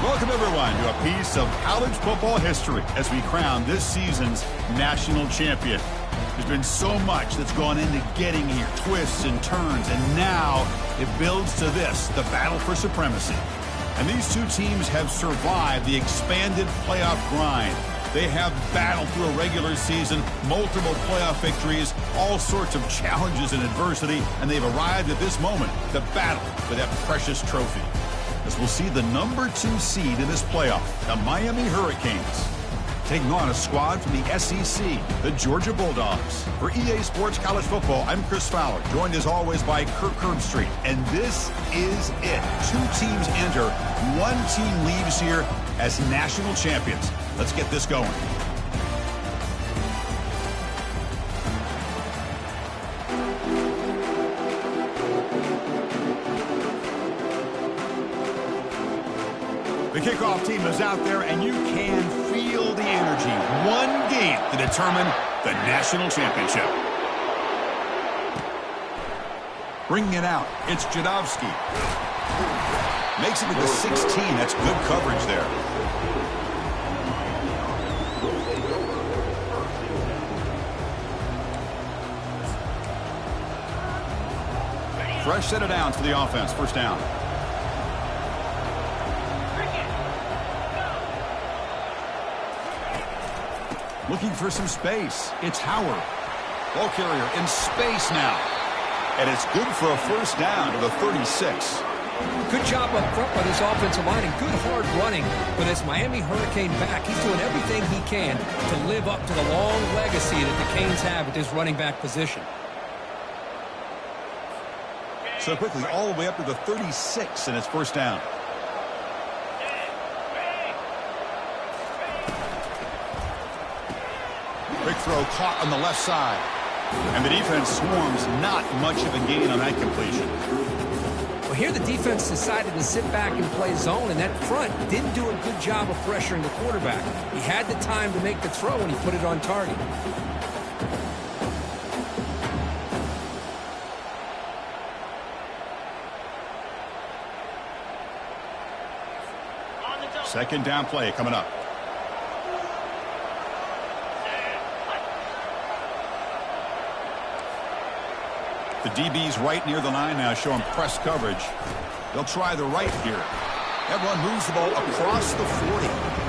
Welcome, everyone, to a piece of college football history as we crown this season's national champion. There's been so much that's gone into getting here, twists and turns, and now it builds to this, the battle for supremacy. And these two teams have survived the expanded playoff grind. They have battled through a regular season, multiple playoff victories, all sorts of challenges and adversity, and they've arrived at this moment, the battle for that precious trophy. As we'll see the number 2 seed in this playoff, the Miami Hurricanes, taking on a squad from the SEC, the Georgia Bulldogs. For EA Sports College Football, I'm Chris Fowler, joined as always by Kirk Herbstreit. And this is it. 2 teams enter, 1 team leaves here as national champions. Let's get this going. The kickoff team is out there, and you can feel the energy. 1 game to determine the national championship. Bringing it out, it's Jadowski. Makes it to the 16. That's good coverage there. Fresh set of downs for the offense. First down. Looking for some space. It's Howard. Ball carrier in space now. And it's good for a first down to the 36. Good job up front by this offensive line and good hard running. But this Miami Hurricane back, he's doing everything he can to live up to the long legacy that the Canes have at this running back position. So quickly, all the way up to the 36, and it's first down. Quick throw caught on the left side. And the defense swarms, not much of a gain on that completion. Well, here the defense decided to sit back and play zone, and that front didn't do a good job of pressuring the quarterback. He had the time to make the throw, and he put it on target. Second down play coming up. The DB's right near the line now, showing press coverage. They'll try the right here. That run moves the ball across the 40.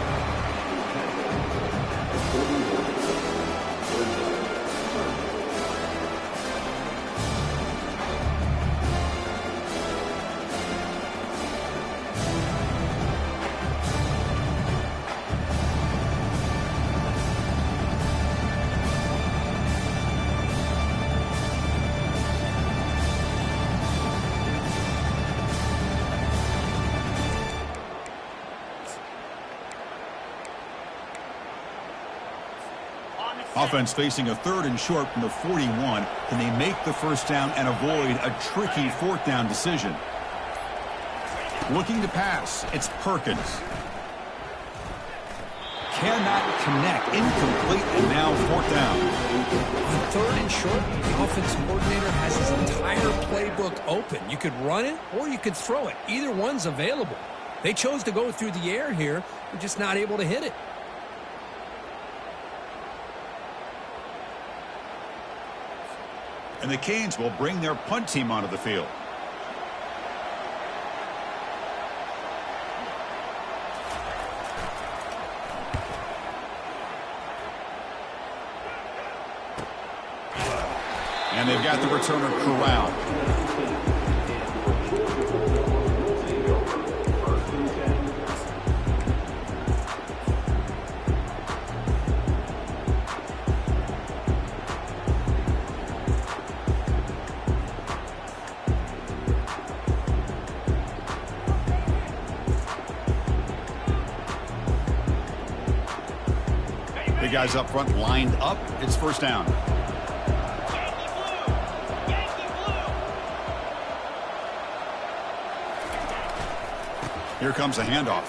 Offense facing a 3rd and short from the 41. Can they make the first down and avoid a tricky 4th down decision? Looking to pass. It's Perkins. Cannot connect. Incomplete, and now 4th down. On 3rd and short, the offensive coordinator has his entire playbook open. You could run it or you could throw it. Either one's available. They chose to go through the air here. They're just not able to hit it. And the Canes will bring their punt team onto the field. And they've got the returner corralled. The guys up front lined up. It's first down. Here comes a handoff.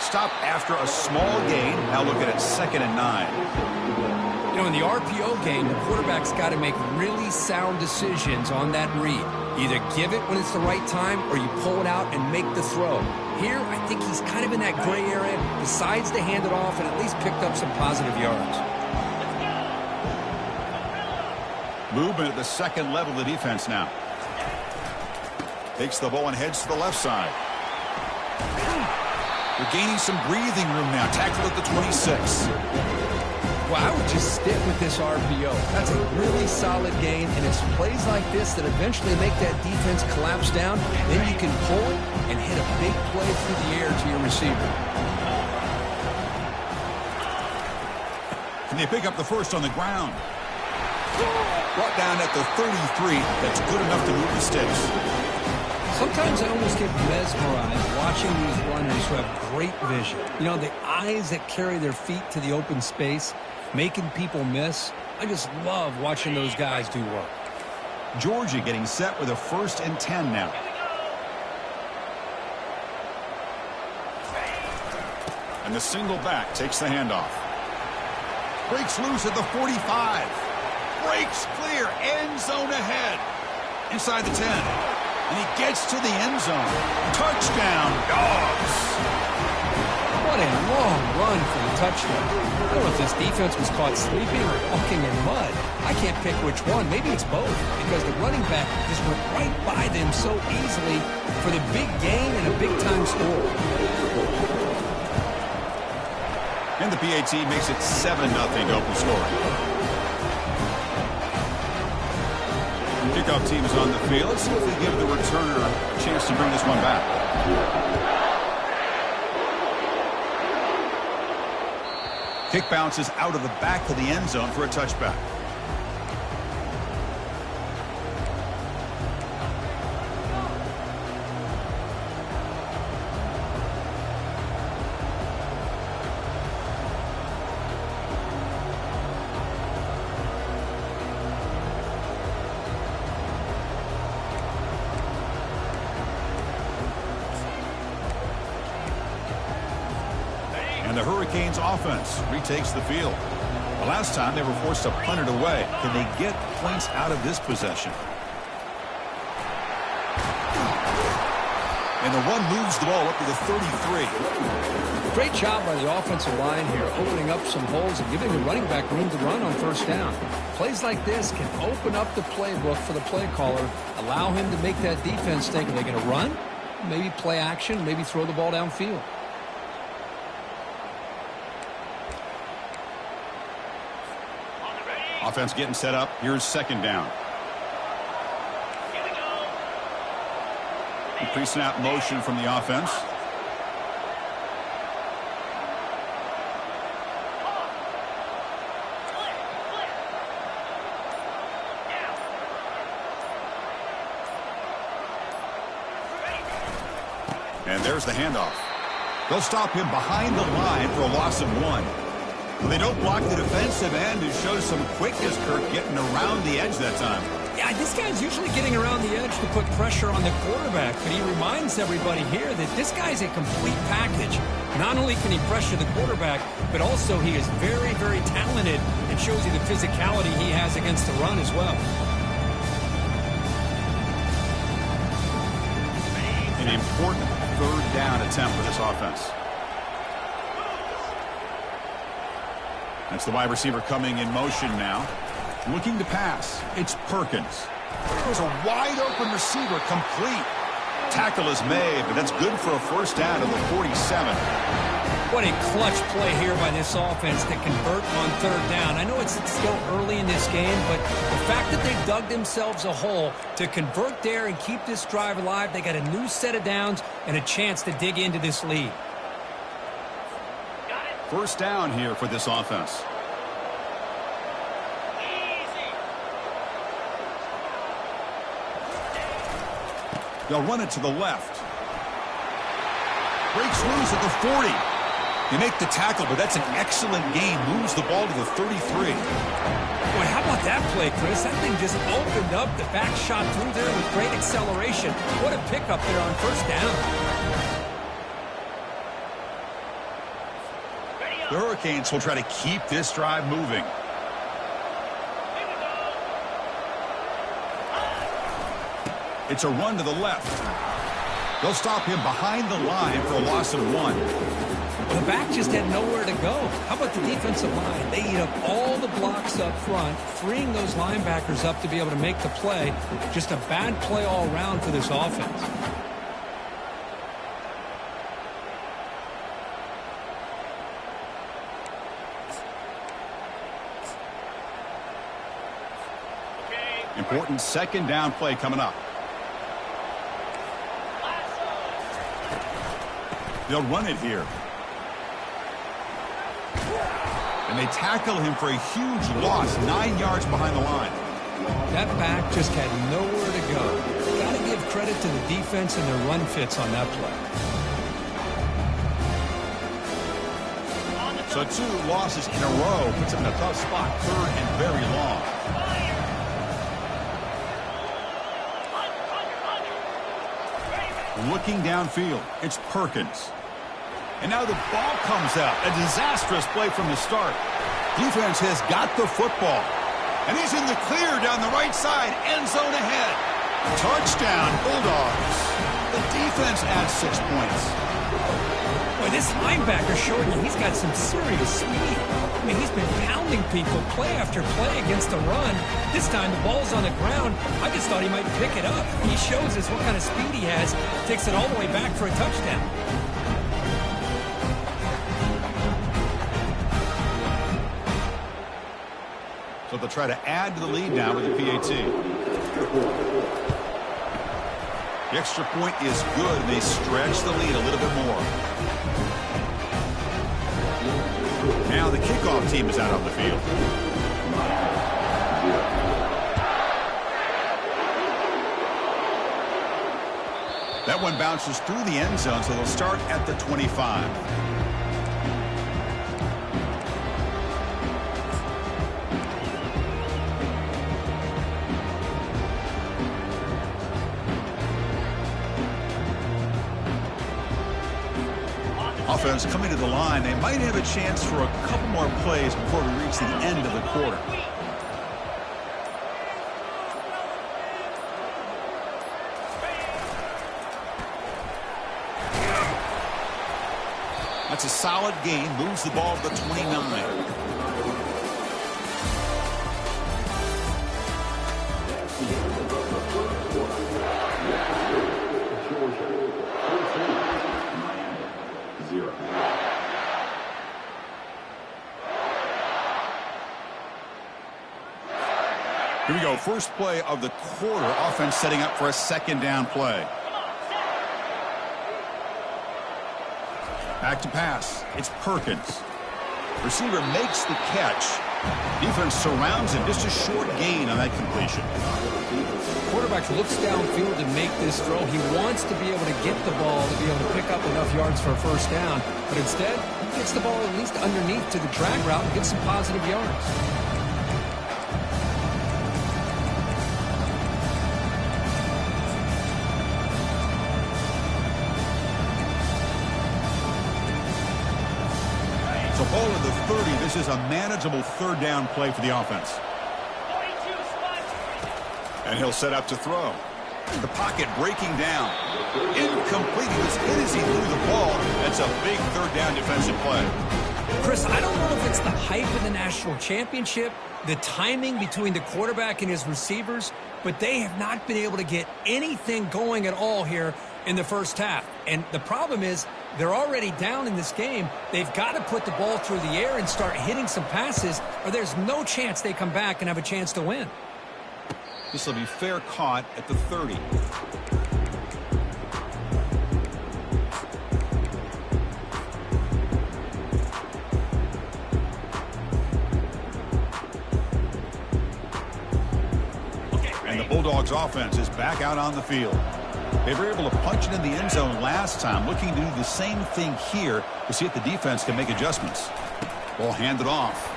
Stop after a small gain. Now look at it, 2nd and 9. You know, in the RPO game, the quarterback's got to make really sound decisions on that read. Either give it when it's the right time or you pull it out and make the throw. Here, I think he's kind of in that gray area, decides to hand it off and at least picked up some positive yards. Movement at the second level of the defense now. Takes the ball and heads to the left side. They're gaining some breathing room now. Tackle at the 26. Well, I would just stick with this RPO. That's a really solid gain, and it's plays like this that eventually make that defense collapse down. Then you can pull it and hit a big play through the air to your receiver. Can they pick up the first on the ground? Brought down at the 33. That's good enough to move the sticks. Sometimes I almost get mesmerized watching these runners who have great vision. You know, the eyes that carry their feet to the open space, making people miss. I just love watching those guys do work. Georgia getting set with a 1st and 10 now. And the single back takes the handoff. Breaks loose at the 45. Breaks clear. End zone ahead. Inside the 10. And he gets to the end zone. Touchdown, Dogs. What a long run for the touchdown. I don't know if this defense was caught sleeping or walking in mud. I can't pick which one. Maybe it's both, because the running back just went right by them so easily for the big gain and a big-time score. And the PAT makes it 7-0 open scoring. Kickoff team is on the field. Let's see if they give the returner a chance to bring this one back. Kick bounces out of the back of the end zone for a touchback. And the Hurricanes offense retakes the field. The last time they were forced to punt it away. Can they get points out of this possession? And the run moves the ball up to the 33. Great job by the offensive line here, opening up some holes and giving the running back room to run on 1st down. Plays like this can open up the playbook for the play caller, allow him to make that defense think, are they going to run? Maybe play action, maybe throw the ball downfield. Offense getting set up. Here's 2nd down. Pre-snap motion from the offense. And there's the handoff. They'll stop him behind the line for a loss of 1. They don't block the defensive end, who shows some quickness, Kirk, getting around the edge that time. Yeah, this guy's usually getting around the edge to put pressure on the quarterback, but he reminds everybody here that this guy's a complete package. Not only can he pressure the quarterback, but also he is very, very talented and shows you the physicality he has against the run as well. An important 3rd down attempt for this offense. That's the wide receiver coming in motion now. Looking to pass. It's Perkins. There's a wide open receiver, complete. Tackle is made, but that's good for a 1st down to the 47. What a clutch play here by this offense to convert on 3rd down. I know it's still early in this game, but the fact that they dug themselves a hole to convert there and keep this drive alive, they got a new set of downs and a chance to dig into this lead. 1st down here for this offense. They'll run it to the left. Breaks loose at the 40. They make the tackle, but that's an excellent gain. Moves the ball to the 33. Boy, how about that play, Chris? That thing just opened up. The back shot through there with great acceleration. What a pickup there on 1st down. The Hurricanes will try to keep this drive moving. It's a run to the left. They'll stop him behind the line for a loss of 1. The back just had nowhere to go. How about the defensive line? They eat up all the blocks up front, freeing those linebackers up to be able to make the play. Just a bad play all around for this offense. Important second down play coming up. They'll run it here. And they tackle him for a huge loss, 9 yards behind the line. That back just had nowhere to go. Got to give credit to the defense and their run fits on that play. So 2 losses in a row puts him in a tough spot, 3rd and very long. Looking downfield, it's Perkins. And now the ball comes out. A disastrous play from the start. Defense has got the football. And he's in the clear down the right side. End zone ahead. Touchdown, Bulldogs. The defense adds 6 points. Boy, this linebacker showing you he's got some serious speed. I mean, he's been pounding people play after play against the run. This time the ball's on the ground. I just thought he might pick it up. He shows us what kind of speed he has. Takes it all the way back for a touchdown. So they'll try to add to the lead now with the PAT. The extra point is good, and they stretch the lead a little bit more. Now the kickoff team is out on the field. That one bounces through the end zone, so they'll start at the 25. Offense coming to the line. They might have a chance for a couple more plays before we reach the end of the quarter. That's a solid gain. Moves the ball to the 29. Here we go. First play of the quarter. Offense setting up for a second down play. Back to pass. It's Perkins. Receiver makes the catch. Defense surrounds him. Just a short gain on that completion. Quarterback looks downfield to make this throw. He wants to be able to get the ball to be able to pick up enough yards for a first down. But instead, he gets the ball at least underneath to the drag route and gets some positive yards. So ball at the 30. This is a manageable third down play for the offense. And he'll set up to throw. The pocket breaking down. Incomplete. He was hit as he threw the ball. That's a big third down defensive play. Chris, I don't know if it's the hype of the national championship, the timing between the quarterback and his receivers, but they have not been able to get anything going at all here in the first half. And the problem is they're already down in this game. They've got to put the ball through the air and start hitting some passes, or there's no chance they come back and have a chance to win. This will be fair caught at the 30. And the Bulldogs offense is back out on the field. They were able to punch it in the end zone last time, looking to do the same thing here to see if the defense can make adjustments. Ball handed off.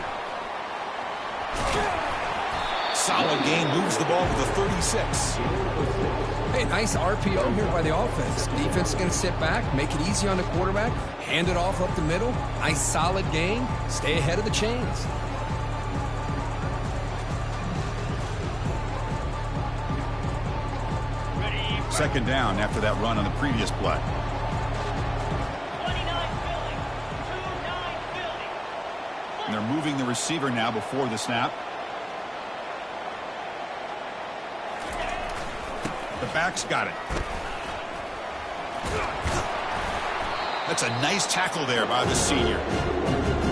Solid gain, moves the ball to the 36. Hey, nice RPO here by the offense. Defense is going to sit back, make it easy on the quarterback, hand it off up the middle. Nice solid gain, stay ahead of the chains. Second down after that run on the previous play. And they're moving the receiver now before the snap. The back's got it. That's a nice tackle there by the senior.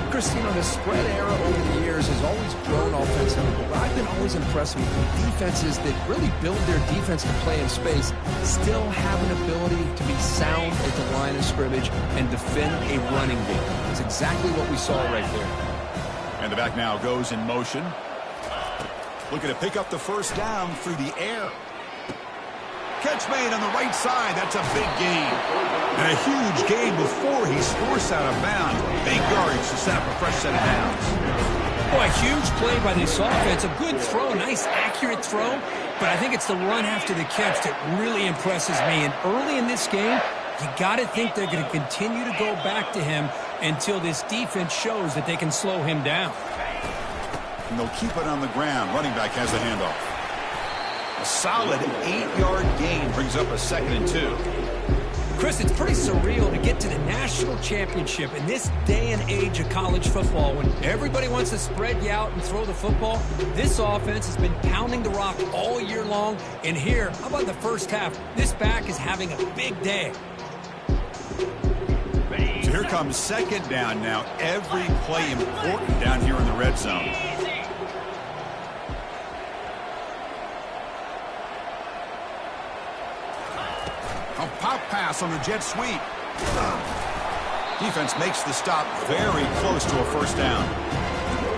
Chris, you know, the spread era over the years has always grown offensively, but I've been always impressed with defenses that really build their defense to play in space, still have an ability to be sound at the line of scrimmage and defend a running game. That's exactly what we saw right there. And the back now goes in motion. Looking to pick up the first down through the air. Catch made on the right side. That's a big gain. And a huge gain before he's forced out of bounds. Big yardage to set up a fresh set of downs. Boy, a huge play by this offense. A good throw, nice accurate throw. But I think it's the run after the catch that really impresses me. And early in this game, you got to think they're going to continue to go back to him until this defense shows that they can slow him down. And they'll keep it on the ground. Running back has the handoff. A solid 8-yard gain brings up a 2nd and 2. Chris, it's pretty surreal to get to the national championship in this day and age of college football when everybody wants to spread you out and throw the football. This offense has been pounding the rock all year long. And here, how about the first half? This back is having a big day. So here comes second down now. Every play important down here in the red zone. A pop pass on the jet sweep. Defense makes the stop very close to a first down.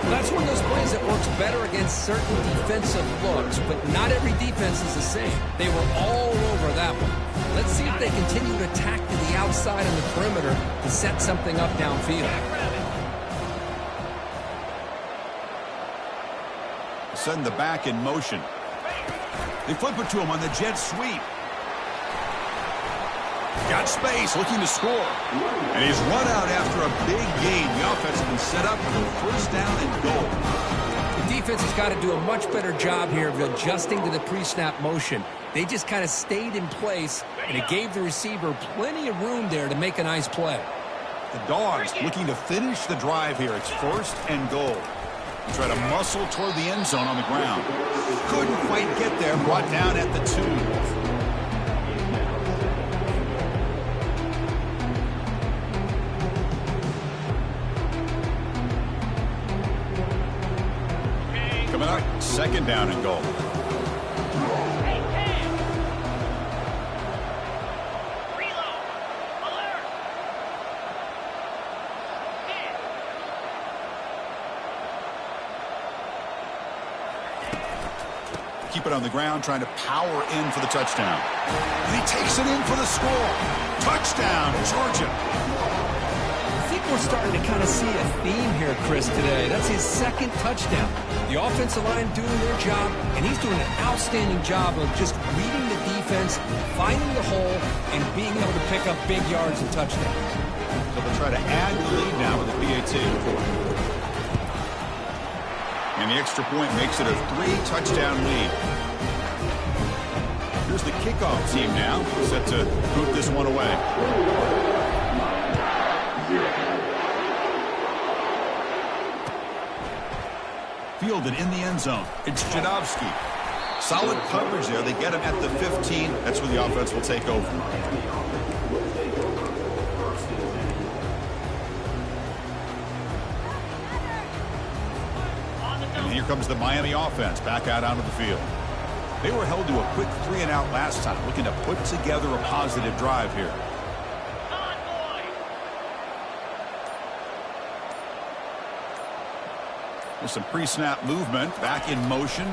Well, that's one of those plays that works better against certain defensive looks, but not every defense is the same. They were all over that one. Let's see if they continue to attack to the outside and the perimeter to set something up downfield. Send the back in motion. They flip it to him on the jet sweep. Got space, looking to score. And he's run out after a big gain. The offense has been set up for the first down and goal. The defense has got to do a much better job here of adjusting to the pre-snap motion. They just kind of stayed in place, and it gave the receiver plenty of room there to make a nice play. The Dogs looking to finish the drive here. It's 1st and goal. They try to muscle toward the end zone on the ground. Couldn't quite get there, brought down at the 2. Coming up, 2nd down and goal. Keep it on the ground, trying to power in for the touchdown. And he takes it in for the score. Touchdown, Georgia. I think we're starting to kind of see a theme here, Chris, today. That's his 2nd touchdown. The offensive line doing their job, and he's doing an outstanding job of just reading the defense, finding the hole, and being able to pick up big yards and touchdowns. So they'll try to add the lead now with the PAT. And the extra point makes it a 3-touchdown lead. Here's the kickoff team now, set to boot this one away. Fielded in the end zone. It's Jadowski. Solid coverage there. They get him at the 15. That's where the offense will take over. Here comes the Miami offense back out onto the field. They were held to a quick 3-and-out last time, looking to put together a positive drive here. There's some pre-snap movement, back in motion.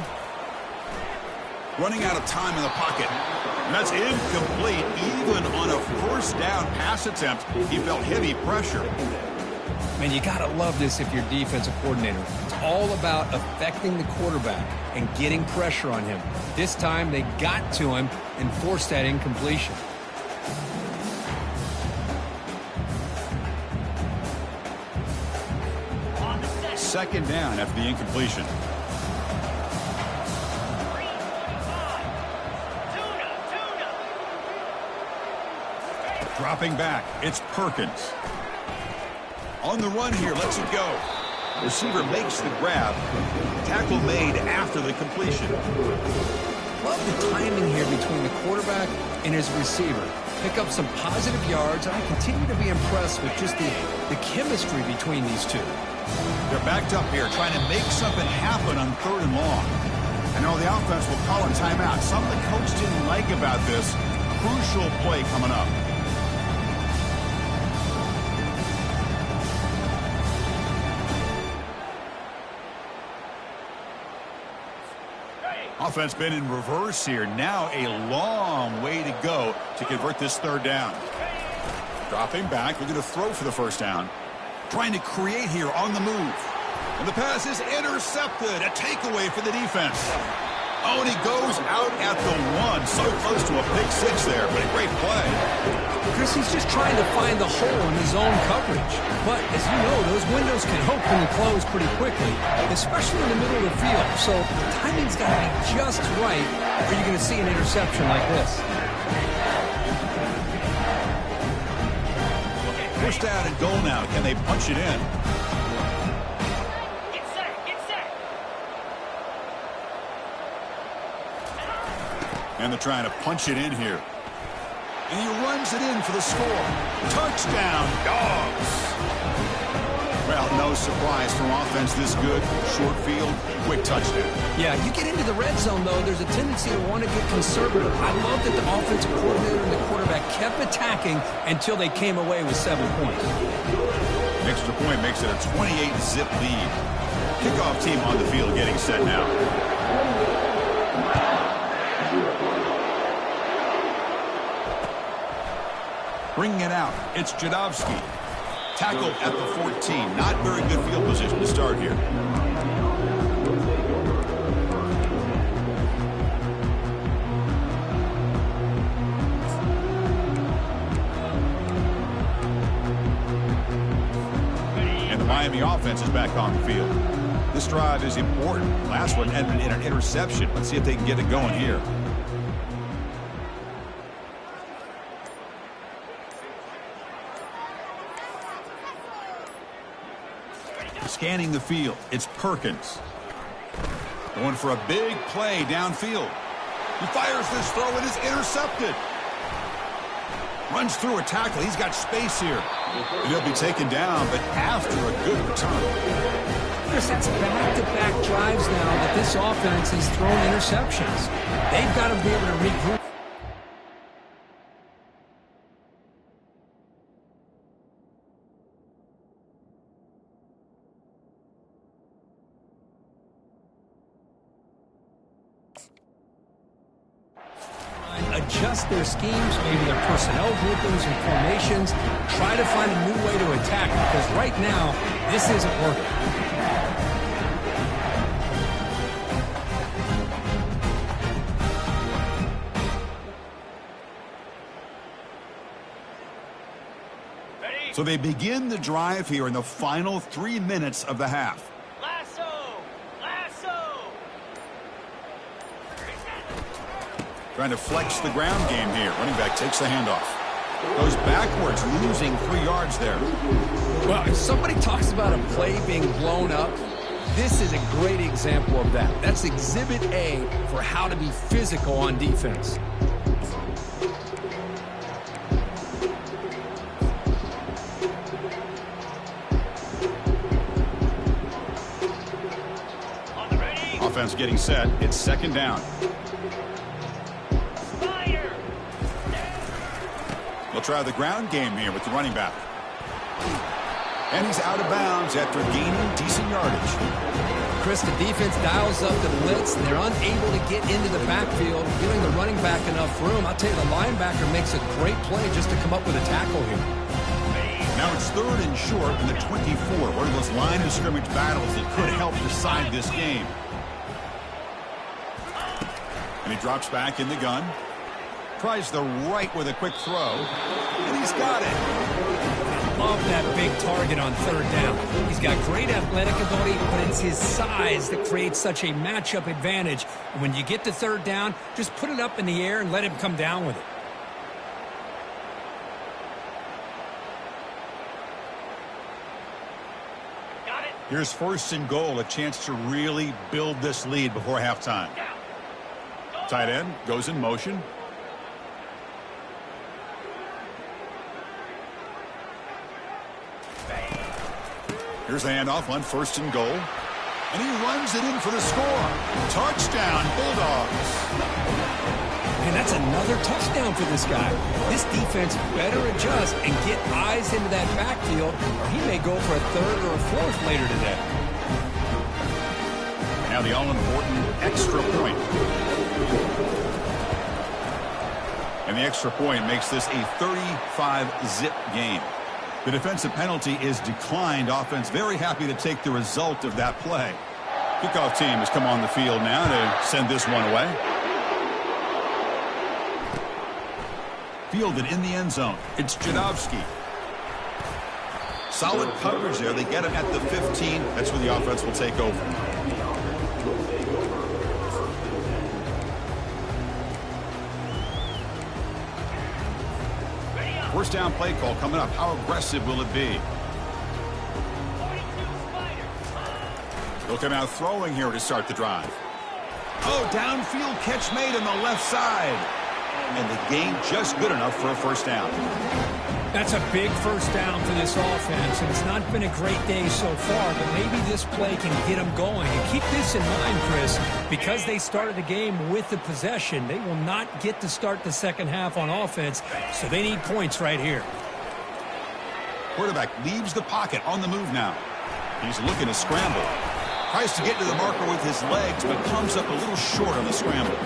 Running out of time in the pocket. And that's incomplete. Even on a first down pass attempt, he felt heavy pressure. Man, you got to love this if you're defensive coordinator. It's all about affecting the quarterback and getting pressure on him. This time they got to him and forced that incompletion. Second down after the incompletion. Dropping back, it's Perkins. On the run here, lets it go. Receiver makes the grab. Tackle made after the completion. Love the timing here between the quarterback and his receiver. Pick up some positive yards, and I continue to be impressed with just the chemistry between these two. They're backed up here, trying to make something happen on 3rd and long. I know the offense will call a timeout. Something the coach didn't like about this. Crucial play coming up. Offense been in reverse here. Now a long way to go to convert this 3rd down. Dropping back. They're going to throw for the 1st down. Trying to create here on the move. And the pass is intercepted. A takeaway for the defense. Oh, and he goes out at the 1. So close to a pick 6 there, but a great play. Chris, he's just trying to find the hole in his own coverage. But as you know, those windows can open and close pretty quickly, especially in the middle of the field. So timing's got to be just right, or you're going to see an interception like this. First down and goal now. Can they punch it in? Get set, get set. And they're trying to punch it in here. And he runs it in for the score. Touchdown, Dogs. Well, no surprise from offense this good. Short field, quick touchdown. Yeah, you get into the red zone, though, there's a tendency to want to get conservative. I love that the offensive coordinator and the quarterback kept attacking until they came away with 7 points. Extra point makes it a 28-zip lead. Kickoff team on the field getting set now. Bringing it out, it's Jadovsky. Tackled at the 14. Not very good field position to start here. And the Miami offense is back on the field. This drive is important. Last one ended in an interception. Let's see if they can get it going here. Scanning the field, it's Perkins. Going for a big play downfield. He fires this throw and is intercepted. Runs through a tackle. He's got space here. And he'll be taken down, but after a good return. Chris, that's back-to-back drives now that this offense has thrown interceptions. They've got to be able to regroup. Adjust their schemes, maybe their personnel groupings and formations. Try to find a new way to attack because right now, this isn't working. So they begin the drive here in the final 3 minutes of the half. Trying to flex the ground game here. Running back takes the handoff. Goes backwards, losing 3 yards there. Well, if somebody talks about a play being blown up, this is a great example of that. That's Exhibit A for how to be physical on defense. Offense getting set. It's 2nd down. They'll try the ground game here with the running back. And he's out of bounds after gaining decent yardage. Chris, the defense dials up the blitz. They're unable to get into the backfield, giving the running back enough room. I'll tell you, the linebacker makes a great play just to come up with a tackle here. Now it's 3rd and short in the 24. One of those line of scrimmage battles that could help decide this game. And he drops back in the gun. Tries the right with a quick throw. And he's got it. Love that big target on 3rd down. He's got great athletic ability, but it's his size that creates such a matchup advantage. And when you get to 3rd down, just put it up in the air and let him come down with it. Here's first and goal, a chance to really build this lead before halftime. Tight end goes in motion. Here's the handoff on first and goal. And he runs it in for the score. Touchdown, Bulldogs. And that's another touchdown for this guy. This defense better adjust and get eyes into that backfield, or he may go for a third or a fourth later today. Now the all-important extra point. And the extra point makes this a 35-zip game. The defensive penalty is declined. Offense very happy to take the result of that play. Kickoff team has come on the field now to send this one away. Fielded in the end zone. It's Jadowski. Solid coverage there. They get him at the 15. That's where the offense will take over. First down play call coming up. How aggressive will it be? They'll come out throwing here to start the drive. Oh, downfield catch made on the left side. And the gain just good enough for a first down. That's a big first down for this offense, and it's not been a great day so far, but maybe this play can get them going. And keep this in mind, Chris, because they started the game with the possession, they will not get to start the second half on offense, so they need points right here. Quarterback leaves the pocket on the move now. He's looking to scramble. Tries to get to the marker with his legs, but comes up a little short on the scramble.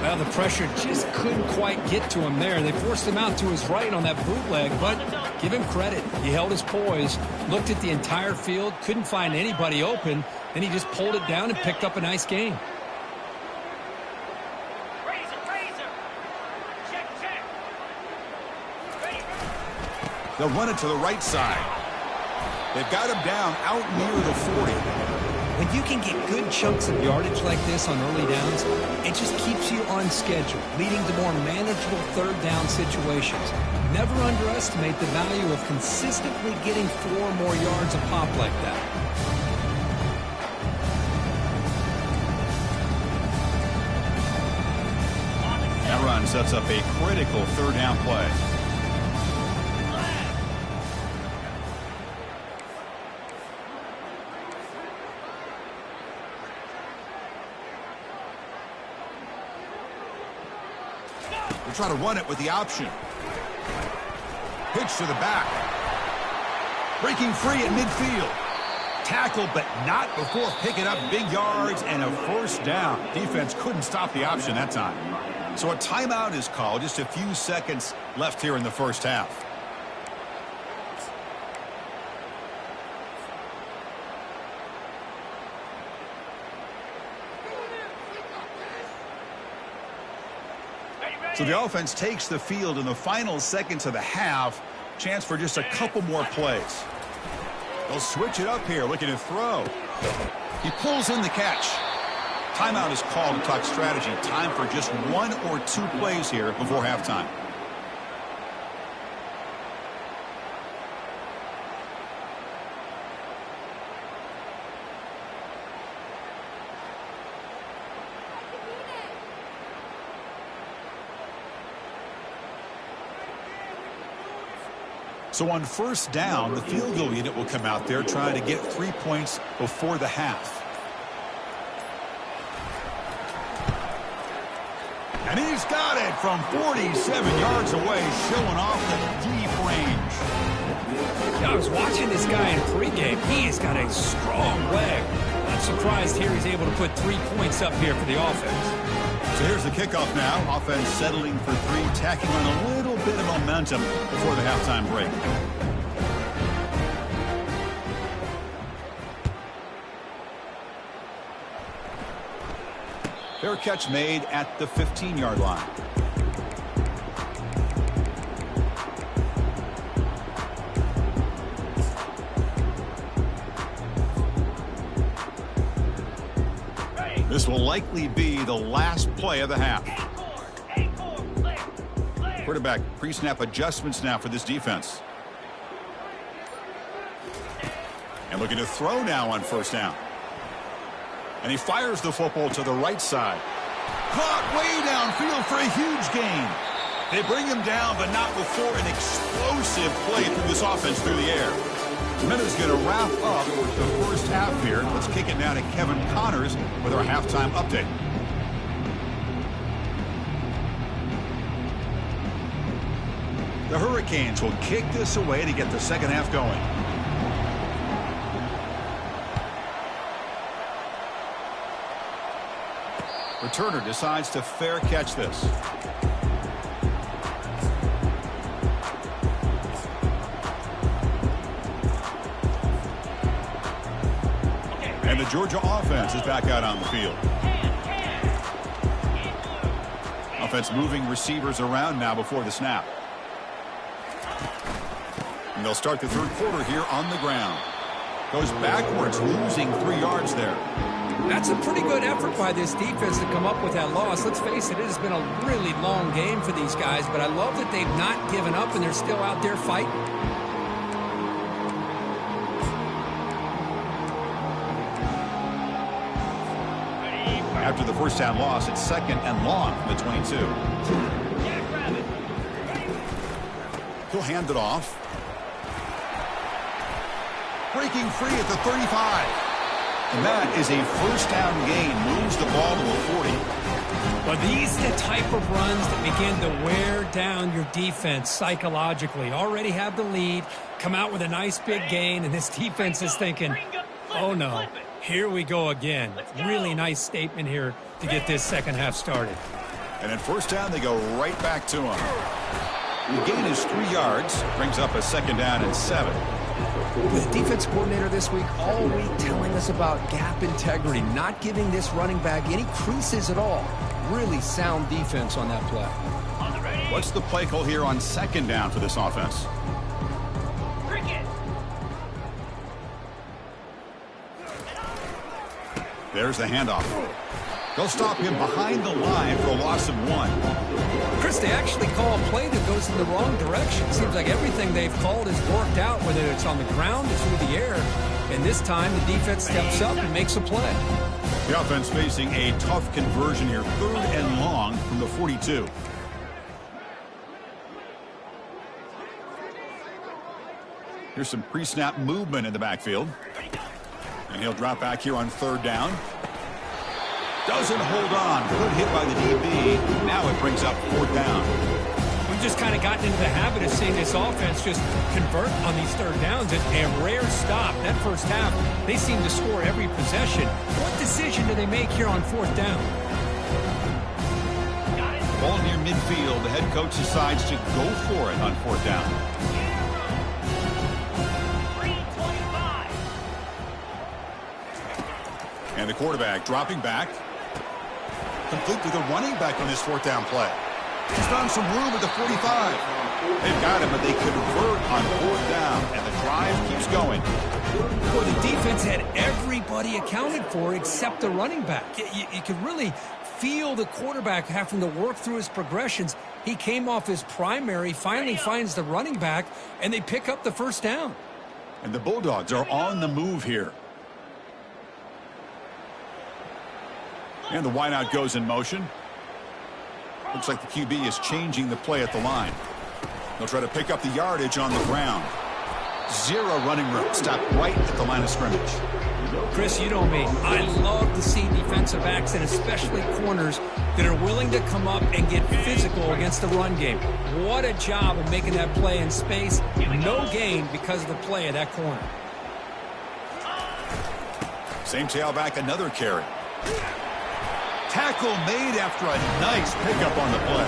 Well, the pressure just couldn't quite get to him there. They forced him out to his right on that bootleg, but give him credit. He held his poise, looked at the entire field, couldn't find anybody open, then he just pulled it down and picked up a nice gain. They'll run it to the right side. They've got him down out near the 40. When you can get good chunks of yardage like this on early downs, it just keeps you on schedule, leading to more manageable third down situations. Never underestimate the value of consistently getting 4 more yards a pop like that. That run sets up a critical third down play. Try to run it with the option. Pitch to the back. Breaking free at midfield. Tackle, but not before picking up big yards and a first down. Defense couldn't stop the option that time. So a timeout is called. Just a few seconds left here in the first half. So the offense takes the field in the final seconds of the half. Chance for just a couple more plays. They'll switch it up here, looking to throw. He pulls in the catch. Timeout is called to talk strategy. Time for just 1 or 2 plays here before halftime. So on first down, the field goal unit will come out there trying to get 3 points before the half. And he's got it from 47 yards away, showing off the deep range. Yeah, I was watching this guy in pregame. He has got a strong leg. I'm surprised here he's able to put 3 points up here for the offense. So here's the kickoff now. Offense settling for 3, tacking on a little bit of momentum before the halftime break. Fair catch made at the 15-yard line. This will likely be the last play of the half. Quarterback pre-snap adjustments now for this defense. And looking to throw now on first down. And he fires the football to the right side. Caught way downfield for a huge gain. They bring him down, but not before an explosive play through this offense through the air. Minutes going to wrap up the first half here. Let's kick it now to Kevin Connors with our halftime update. The Hurricanes will kick this away to get the second half going. Returner decides to fair catch this. And the Georgia offense is back out on the field. Offense moving receivers around now before the snap. And they'll start the third quarter here on the ground. Goes backwards, losing 3 yards there. That's a pretty good effort by this defense to come up with that loss. Let's face it, it has been a really long game for these guys, but I love that they've not given up and they're still out there fighting. After the first down loss, it's second and long from the 22. He'll hand it off. Breaking free at the 35. And that is a first down gain. Moves the ball to the 40. But these are the type of runs that begin to wear down your defense psychologically. Already have the lead, come out with a nice big gain, and this defense is thinking, oh no, here we go again. Really nice statement here to get this second half started. And at first down, they go right back to him. The gain is 3 yards, brings up a second down and 7. With the defense coordinator this week, all week telling us about gap integrity, not giving this running back any creases at all. Really sound defense on that play. What's the play call here on second down for this offense? There's the handoff. They'll stop him behind the line for a loss of 1. Chris, they actually call a play that goes in the wrong direction. Seems like everything they've called has worked out, whether it's on the ground or through the air. And this time, the defense steps up and makes a play. The offense facing a tough conversion here, third and long from the 42. Here's some pre-snap movement in the backfield. And he'll drop back here on third down. Doesn't hold on. Good hit by the DB. Now it brings up fourth down. We've just kind of gotten into the habit of seeing this offense just convert on these third downs. It's a rare stop. That first half, they seem to score every possession. What decision do they make here on fourth down? Ball near midfield. The head coach decides to go for it on fourth down. And the quarterback dropping back. Complete to the running back on this fourth down play. He's found some room at the 45. They've got him, but they convert on fourth down, and the drive keeps going. Well, the defense had everybody accounted for except the running back. You could really feel the quarterback having to work through his progressions. He came off his primary, finally finds the running back, and they pick up the first down. And the Bulldogs are on the move here. And the wideout goes in motion. Looks like the QB is changing the play at the line. They'll try to pick up the yardage on the ground. Zero running room. Stop right at the line of scrimmage. Chris, you know me. I love to see defensive backs and especially corners that are willing to come up and get physical against the run game. What a job of making that play in space. No gain because of the play of that corner. Same tailback, another carry. Tackle made after a nice pickup on the play.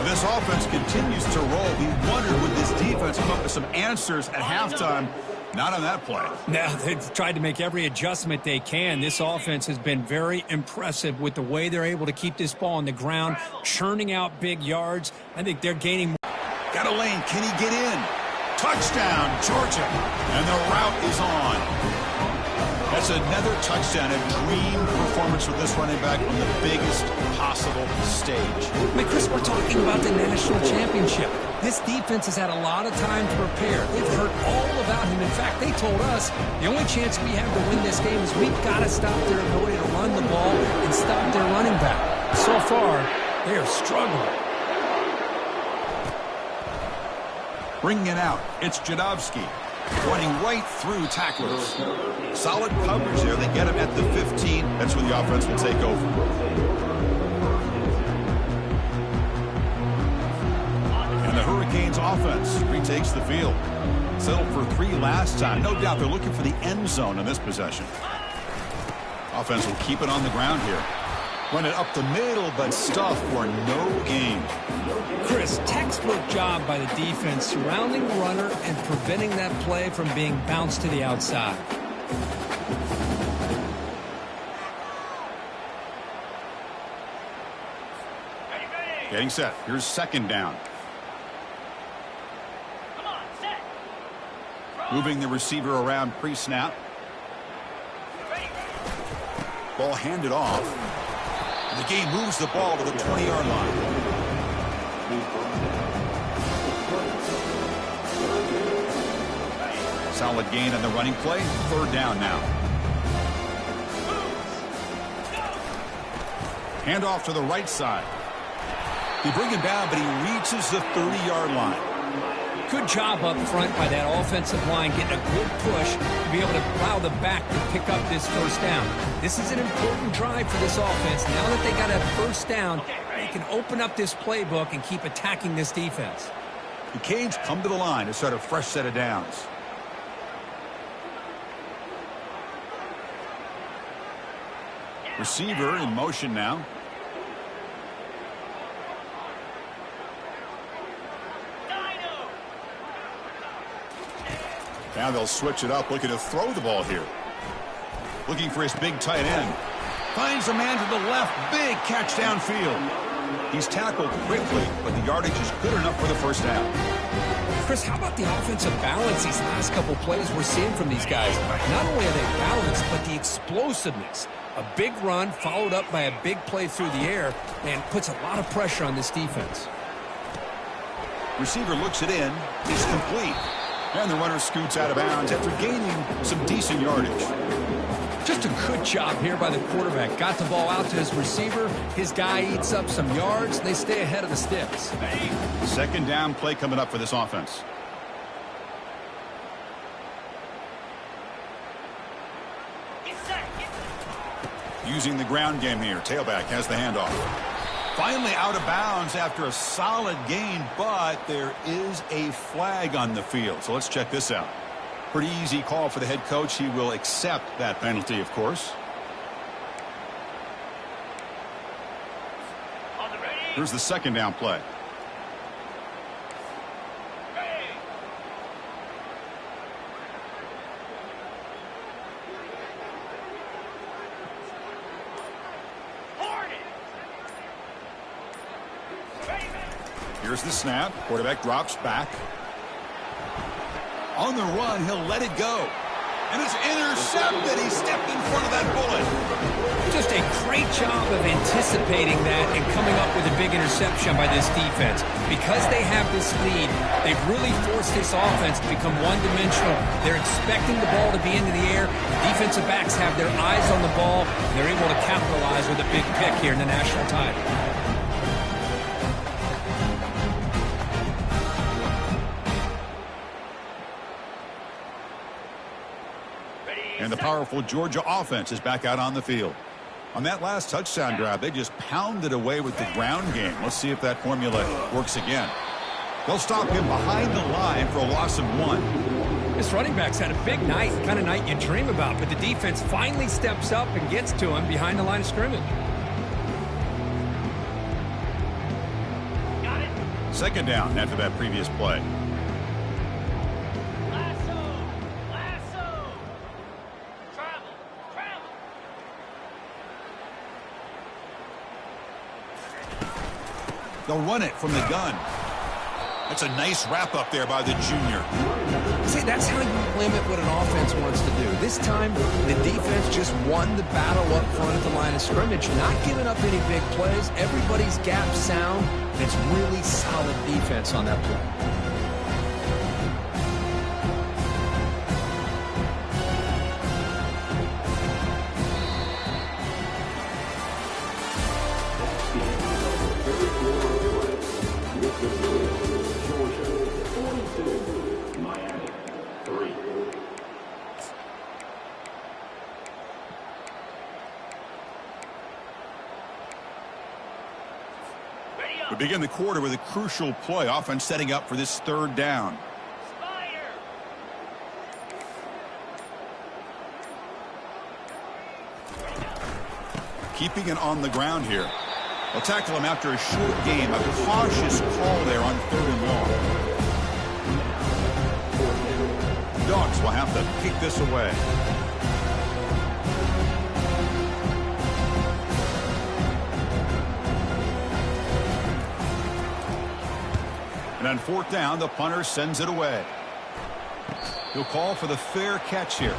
This offense continues to roll. We wondered, would this defense come up with some answers at halftime? Not on that play. Now, they've tried to make every adjustment they can. This offense has been very impressive with the way they're able to keep this ball on the ground, churning out big yards. I think they're gaining more. Got a lane. Can he get in? Touchdown, Georgia. And the route is on. That's another touchdown, a dream performance for this running back on the biggest possible possible stage. I mean, Chris, we're talking about the national championship. This defense has had a lot of time to prepare. They've heard all about him. In fact, they told us the only chance we have to win this game is we've got to stop their ability to run the ball and stop their running back. So far, they are struggling. Bringing it out, it's Jadovsky, running right through tacklers. Solid coverage there. They get him at the 15. That's where the offense will take over. And the Hurricanes offense retakes the field. Settled for 3 last time. No doubt they're looking for the end zone in this possession. Offense will keep it on the ground here. Run it up the middle, but stuff for no gain. Chris, textbook job by the defense surrounding the runner and preventing that play from being bounced to the outside. Getting set. Here's second down. Moving the receiver around pre-snap. Ball handed off. The game moves the ball to the 20-yard line. Solid gain on the running play. Third down now. Handoff to the right side. They bring him down, but he reaches the 30-yard line. Good job up front by that offensive line, getting a good push to be able to allow the back to pick up this first down. This is an important drive for this offense. Now that they got a first down, they can open up this playbook and keep attacking this defense. The Canes come to the line to start a fresh set of downs. Receiver in motion now. Now they'll switch it up, looking to throw the ball here. Looking for his big tight end. Finds a man to the left. Big catch downfield. He's tackled quickly, but the yardage is good enough for the first down. Chris, how about the offensive balance these last couple plays we're seeing from these guys? Not only are they balanced, but the explosiveness. A big run followed up by a big play through the air and puts a lot of pressure on this defense. Receiver looks it in. It's complete. And the runner scoots out of bounds after gaining some decent yardage. Just a good job here by the quarterback. Got the ball out to his receiver. His guy eats up some yards. They stay ahead of the sticks. Second down play coming up for this offense. Using the ground game here. Tailback has the handoff. Finally out of bounds after a solid gain, but there is a flag on the field. So let's check this out. Pretty easy call for the head coach. He will accept that penalty, of course. Here's the second down play. Here's the snap. Quarterback drops back. On the run, he'll let it go. And it's intercepted. He stepped in front of that bullet. Just a great job of anticipating that and coming up with a big interception by this defense. Because they have this lead, they've really forced this offense to become one-dimensional. They're expecting the ball to be into the air. Defensive backs have their eyes on the ball, and they're able to capitalize with a big pick here in the national title. And the powerful Georgia offense is back out on the field. On that last touchdown drive, they just pounded away with the ground game. Let's see if that formula works again. They'll stop him behind the line for a loss of 1. This running back's had a big night, the kind of night you dream about, but the defense finally steps up and gets to him behind the line of scrimmage. Got it. Second down after that previous play. They'll run it from the gun. That's a nice wrap-up there by the junior. See, that's how you limit what an offense wants to do. This time, the defense just won the battle up front at the line of scrimmage, not giving up any big plays. Everybody's gap sound. It's really solid defense on that play. We begin the quarter with a crucial play. Offense setting up for this third down. Keeping it on the ground here. They'll tackle him after a short game. A cautious call there on 3rd and long. Dogs will have to kick this away. And on 4th down, the punter sends it away. He'll call for the fair catch here.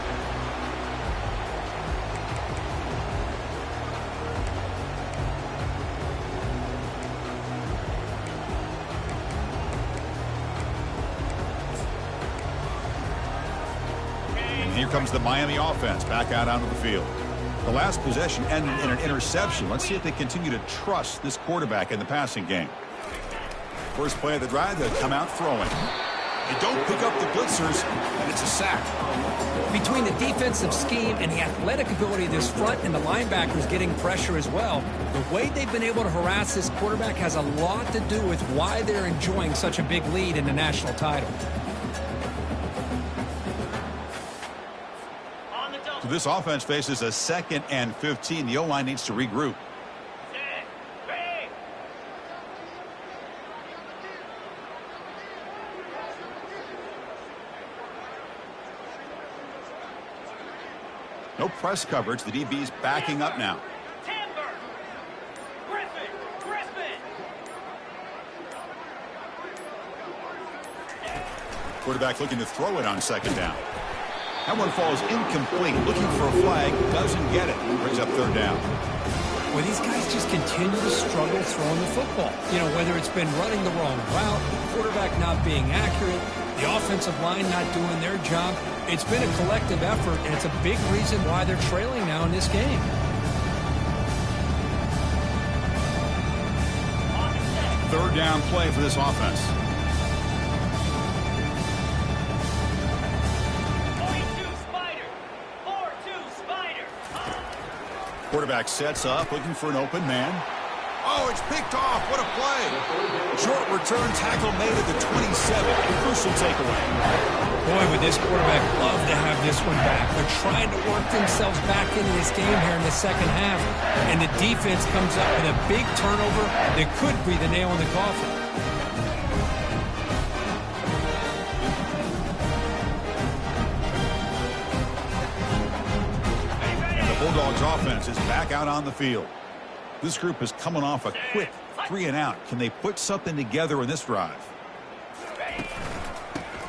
And here comes the Miami offense back out onto the field. The last possession ended in an interception. Let's see if they continue to trust this quarterback in the passing game. First play of the drive, they'll come out throwing. They don't pick up the blitzers, and it's a sack. Between the defensive scheme and the athletic ability of this front and the linebackers getting pressure as well, the way they've been able to harass this quarterback has a lot to do with why they're enjoying such a big lead in the national title. So this offense faces a 2nd and 15. The O-line needs to regroup. No press coverage. The DB's backing up now. Quarterback looking to throw it on 2nd down. That one falls incomplete. Looking for a flag. Doesn't get it. Brings up 3rd down. Well, these guys just continue to struggle throwing the football. You know, whether it's been running the wrong route, the quarterback not being accurate, the offensive line not doing their job. It's been a collective effort, and it's a big reason why they're trailing now in this game. Third down play for this offense. Quarterback sets up, looking for an open man. Oh, it's picked off. What a play. Short return tackle made at the 27. A crucial takeaway. Boy, would this quarterback love to have this one back. They're trying to work themselves back into this game here in the second half. And the defense comes up with a big turnover that could be the nail in the coffin. Bulldogs offense is back out on the field. This group is coming off a quick 3-and-out. Can they put something together in this drive?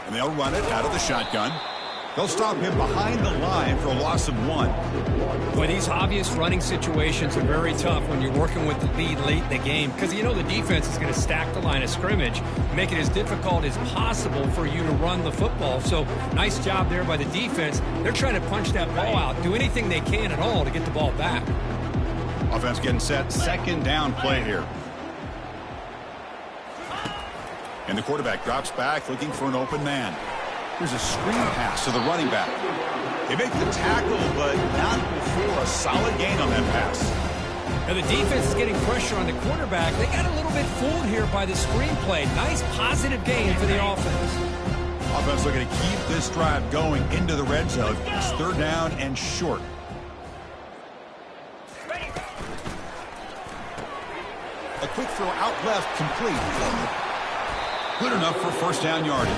And they'll run it out of the shotgun. They'll stop him behind the line for a loss of 1. Well, these obvious running situations are very tough when you're working with the lead late in the game because you know the defense is going to stack the line of scrimmage, make it as difficult as possible for you to run the football. So nice job there by the defense. They're trying to punch that ball out, do anything they can at all to get the ball back. Offense getting set. 2nd down play here. And the quarterback drops back looking for an open man. Here's a screen pass to the running back. They make the tackle, but not before a solid gain on that pass. Now the defense is getting pressure on the quarterback. They got a little bit fooled here by the screen play. Nice positive gain for the offense. Offense looking to keep this drive going into the red zone. It's 3rd down and short. A quick throw out left, complete. Good enough for first down yardage.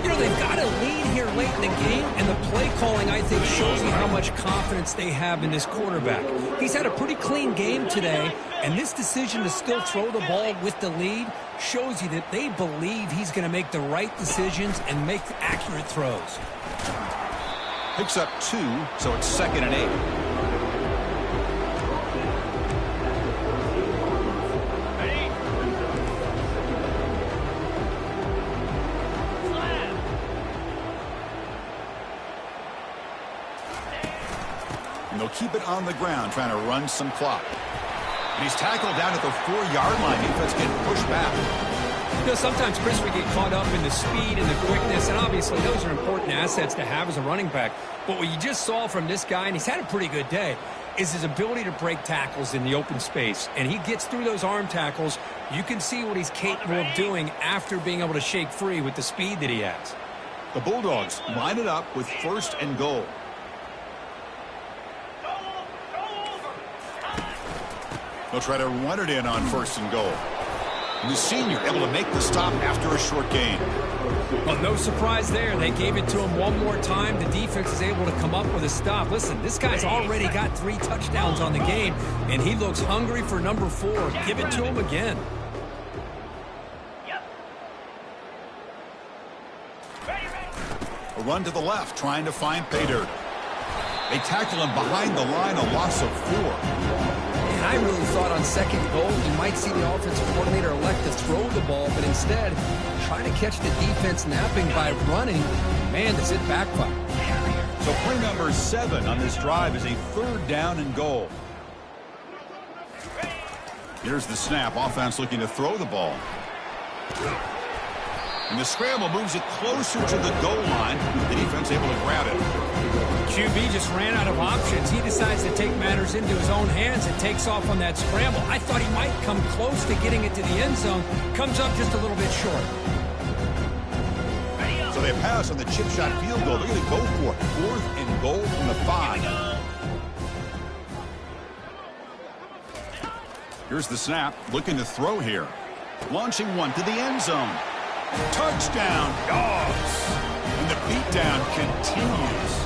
You know, they've got a lead here late in the game, and the play calling, I think, shows you how much confidence they have in this quarterback. He's had a pretty clean game today, and this decision to still throw the ball with the lead shows you that they believe he's going to make the right decisions and make accurate throws. Picks up 2, so it's 2nd and 8. And they'll keep it on the ground, trying to run some clock. And he's tackled down at the 4-yard line. Defense getting pushed back. You know, sometimes, Chris, we get caught up in the speed and the quickness, and obviously those are important assets to have as a running back. But what you just saw from this guy, and he's had a pretty good day, is his ability to break tackles in the open space. And he gets through those arm tackles. You can see what he's capable of doing after being able to shake free with the speed that he has. The Bulldogs line it up with 1st and goal. They'll try to run it in on 1st and goal. And the senior able to make the stop after a short gain. Well, no surprise there. They gave it to him one more time. The defense is able to come up with a stop. Listen, this guy's already got 3 touchdowns on the game, and he looks hungry for number 4. Give it to him again. A run to the left, trying to find pay dirt. They tackle him behind the line, a loss of 4. And I really thought on 2nd goal you might see the offensive coordinator elect to throw the ball, but instead trying to catch the defense napping by running. Man, does it backfire. So play number 7 on this drive is a 3rd down and goal. Here's the snap. Offense looking to throw the ball. And the scramble moves it closer to the goal line. The defense able to grab it. QB just ran out of options. He decides to take matters into his own hands and takes off on that scramble. I thought he might come close to getting it to the end zone. Comes up just a little bit short. So they pass on the chip shot field goal. They're going to go for it. 4th and goal from the 5. Here's the snap. Looking to throw here. Launching one to the end zone. Touchdown, Dogs. And the beatdown continues.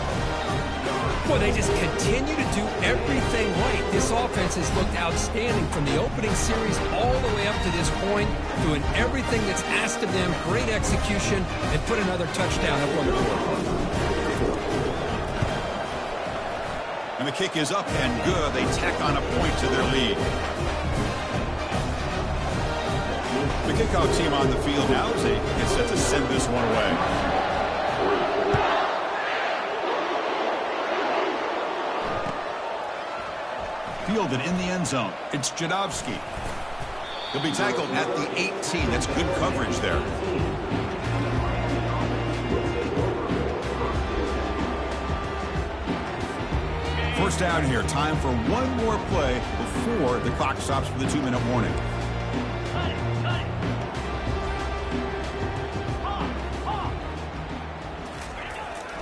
Boy, they just continue to do everything right. This offense has looked outstanding from the opening series all the way up to this point, doing everything that's asked of them, great execution, and put another touchdown up on the board. And the kick is up and good. They tack on a point to their lead. The kickoff team on the field now as they get set to send this one away. Fielded in the end zone. It's Jadovsky. He'll be tackled at the 18. That's good coverage there. First down here. Time for one more play before the clock stops for the 2-minute warning.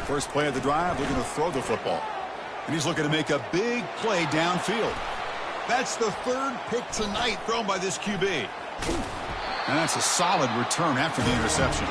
First play of the drive, looking to throw the football. And he's looking to make a big play downfield. That's the 3rd pick tonight thrown by this QB. And that's a solid return after the interception.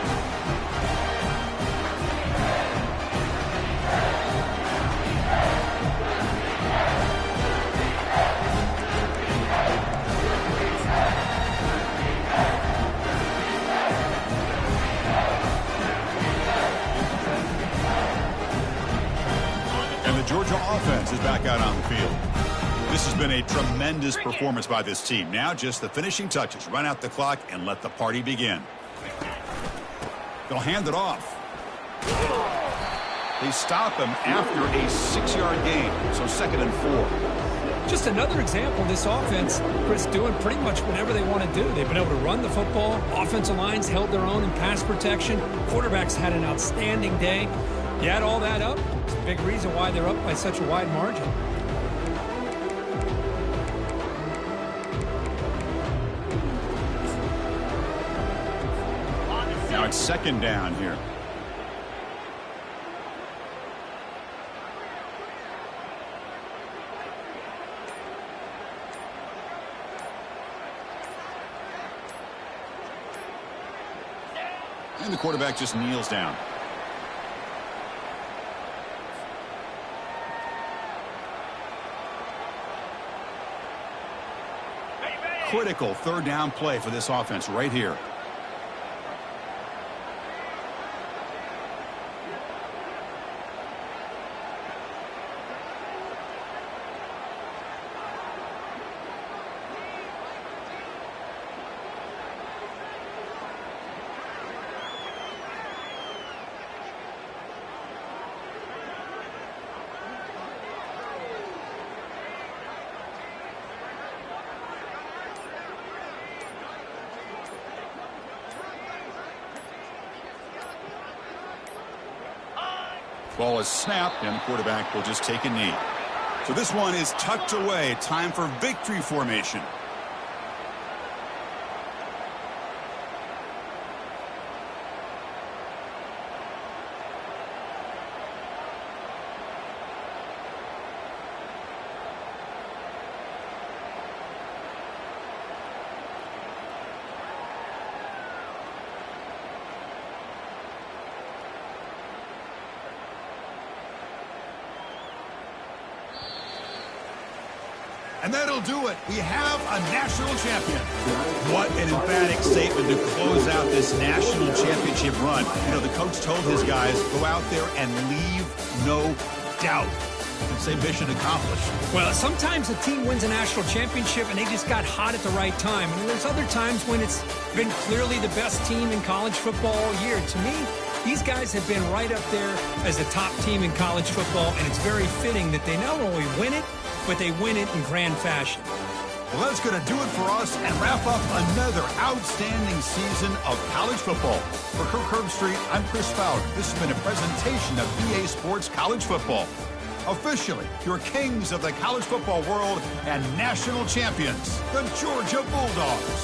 Georgia offense is back out on the field. This has been a tremendous performance by this team. Now just the finishing touches. Run out the clock and let the party begin. They'll hand it off. They stop him after a 6-yard gain. So 2nd and 4. Just another example of this offense, Chris, doing pretty much whatever they want to do. They've been able to run the football. Offensive lines held their own in pass protection. Quarterbacks had an outstanding day. You add all that up, it's a big reason why they're up by such a wide margin. Now it's 2nd down here. And the quarterback just kneels down. Critical third down play for this offense right here. Ball is snapped, and the quarterback will just take a knee. So this one is tucked away. Time for victory formation. And that'll do it. We have a national champion. What an emphatic statement to close out this national championship run. You know, the coach told his guys, go out there and leave no doubt. And say mission accomplished. Well, sometimes a team wins a national championship and they just got hot at the right time. And there's other times when it's been clearly the best team in college football all year. To me, these guys have been right up there as the top team in college football, and it's very fitting that they not only win it, but they win it in grand fashion. Well, that's going to do it for us and wrap up another outstanding season of college football. For Kirk Herbstreit, I'm Chris Fowler. This has been a presentation of EA Sports College Football. Officially, your kings of the college football world and national champions, the Georgia Bulldogs.